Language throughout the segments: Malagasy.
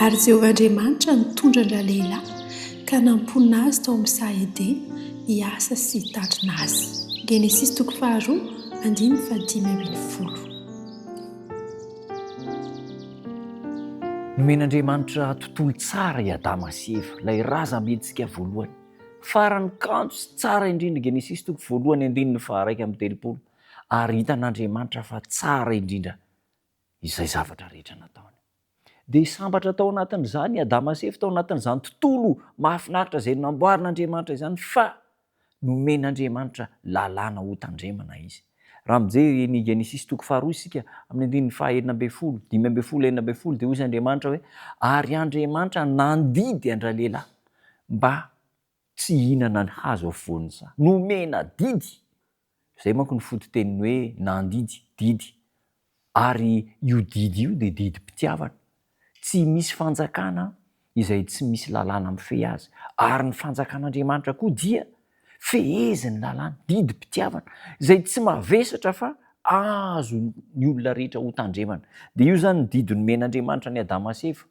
Ary Jehovah-Andriamanitra nitondra an-dRalehilahy ka namponina azy tao amin'ny saha Edena hiasa sy hitandrina azy. Genesis 2:5-5. Nomen'Andriamanitra tontolo tsara i Adama sy Eva, ilay razam-bentsika voalohany. Farany kanto sy tsara indrindra, Genesis 1:1-3. Ary hitan'Andriamanitra fa tsara indrindra izay zavatra rehetra nataony. Dia sambatra tao anatin'izany Adama sy Eva, tao anatin'izany tontolo mahafinaritra izay namboarin'Andriamanitra izany, fa nomen'Andriamanitra lalàna ho tandremana izy. Raha mijery ny Genesis 2:2 isika amin'ny 5:9-10 dia hoy Andriamanitra hoe ary Andriamanitra nandidy an-dRalehilahy mba tsy hihinana ny hazo afovoan'ny saha. Nomena didy. Izay manko ny fototeniny hoe nandidy, didy. Ary io didy io dia didim-pitiavana. Tsy misy fanjakana izay tsy misy lalàna mifehy azy. Ary ny fanjakan'Andriamanitra koa dia feheziny lalàna, didim-pitiavana, izay tsy mavesatra fa azo ny olona rehetra ho tandremana. Dia io zany ny didy nomen'Andriamanitra ny Adama sy Eva.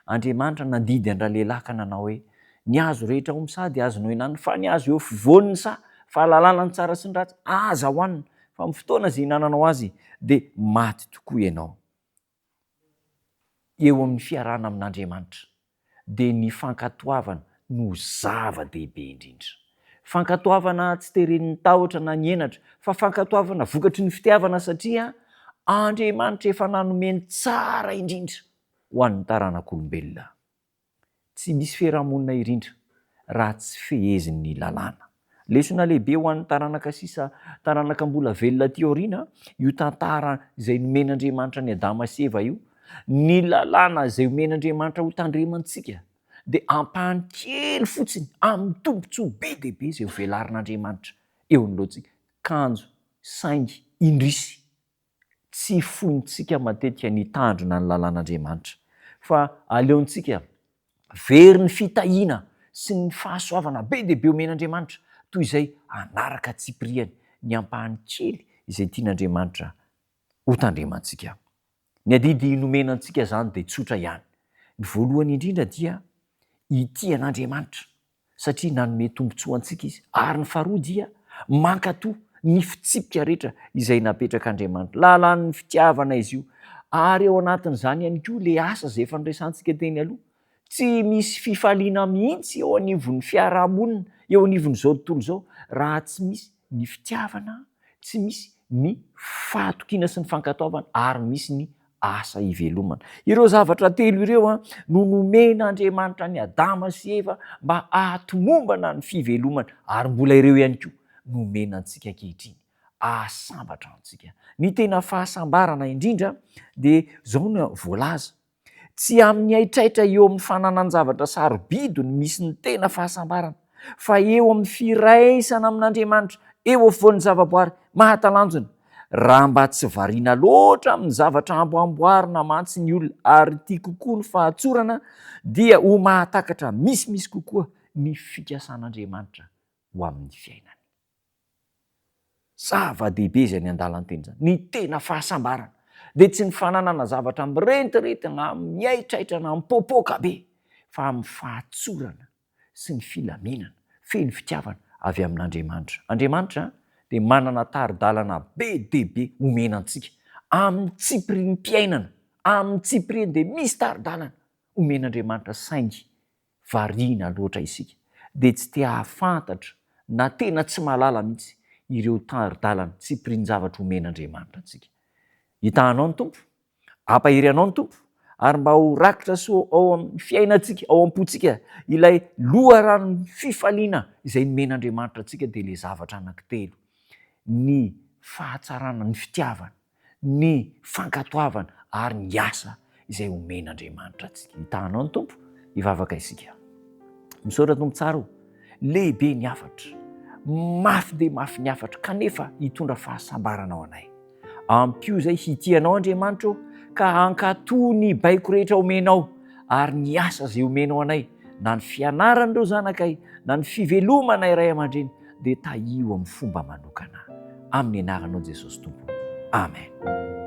Andriamanitra nandidy an-dRalehilahy ka nanao hoe ny azo rehetra ao amin'ny saha dia azonao ihinanana, fa ny azo eo afovoan'ny saha, fa lalàna ny tsara sy ny ratsy aza hohanina, fa amin'ny fotoana izay hinananao azy dia maty tokoa ianao. Eo amin'ny fiarahana amin'Andriamanitra dia ny fankatoavana no zava-dehibe indrindra. Fankatoavana tsy teren'ny tahotra na ny henatra, fa fankatoavana vokatry ny fitiavana, satria Andriamanitra efa nanomeny tsara indrindra ho an'ny taranak'olombelona. Tsy misy fiarahamonina irindra raha tsy fehezin'ny lalàna. Lesona lehibe ho an'ny taranaka sisa, taranaka mbola velona ty aoriana, io tantara izay nomen'Andriamanitra ny Adama sy Eva io, ny lalàna izay nomen'Andriamanitra ho tandremantsika dia ampahany kely fotsiny amin'ny tombontsoa be dia be izay ho velarin'Andriamanitra eo anoloantsika. Kanjo, saingy, indrisy. Tsy fointsika matetika ny tandrona ny lalàn'Andriamanitra, fa aleontsika very ny fitahiana sy ny fahasoavana be dia be omen'Andriamanitra, toy izay anaraka tsipiriany ny ampahany kely izay tian'Andriamanitra ho tandremantsika. Ny adidy nomenantsika zany dia tsotra ihany. Ny voalohany indrindra dia ity an'Andriamanitra satria nanome tombontsoa antsika izy, ary ny faharoa dia mankatoa ny fitsipika rehetra izay napetrak'Andriamanitra. Lalàn'ny fitiavana izy io, ary eo anatin'izany ihany koa le asa izay efa niresantsika teny aloha. Tsy misy fifaliana mihitsy eo anivon'ny fiarahamonina, eo anivon'izao tontolo izao, raha tsy misy ny fitiavana, tsy misy ny fahatokiana sy ny fankatoavana, ary misy ny asa ivelomana. Ireo zavatra telo ireo no nomen'Andriamanitra ny Adama sy Eva mba ahatomombana ny fivelomana, ary mbola ireo ihany koa nomenantsika ankehitriny ahasambatra antsika. Ny tena fahasambarana indrindra dia zao no voalaza. Tsy amin'ny aitraitra eo amin'ny fananany zavatra sarobidy no misy ny tena fahasambarana, fa eo amin'ny firaisana amin'Andriamanitra eo afovoan'ny zavaboary mahatalanjona. Raha mba tsy variana loatra amin'ny zavatra amboamboarina mantsy ny olona, ary tia kokoa ny fahatsorana, dia ho mahatakatra misimisy kokoa ny fikasan'Andriamanitra ho amin'ny fiainany. Zava-dehibe izay ny an-dalana teny zany, ny tena fahasambarana dia tsy ny fananana zavatra mirentirentana, miaitraitrana, mipopoka be, fa amin'ny fahatsorana sy ny filaminana, feno fitiavana avy amin'Andriamanitra. Andriamanitra dia manana tari-dalana be dia be omenantsika amin'ny tsipirian'ny mpiainana, amin'ny tsipiriany dia misy tari-dalana omen'Andriamanitra, saingy variana loatra isika dia tsy te hahafantatra na tena tsy mahalala mihitsy ireo tari-dalana tsipirian'ny zavatra omen'Andriamanitra antsika. Hitanao ny Tompo, ampahery-anao ny Tompo, ary mba ho rakitra so ao amin'ny fiainantsika, ao am-pontsika ilay loharanom-pifaliana izay nomen'Andriamanitra antsika, dia ilay zavatra anankitelo: ny fahatsarana, ny fitiavana, ny fankatoavana, ary ny asa izay omen'Andriamanitra antsika. Hitanao ny Tompo, hivavaka isika. Misaotra Tompo tsara ho, lehibe ny afatra, mafy dia mafy ny afatra, kanefa hitondra fahasambarana ao anay. Ampio zay hitianao Andriamanitra ka hankatoa ny baiko rehetra omenao, ary ny asa izay omenao anay, na ny fianaran'ireo zanakay, na ny fivelomana iray aman-dreny, dia tahio amin'ny fomba manokana. Amin'ny anaranao Jesosy Tompo. Amen.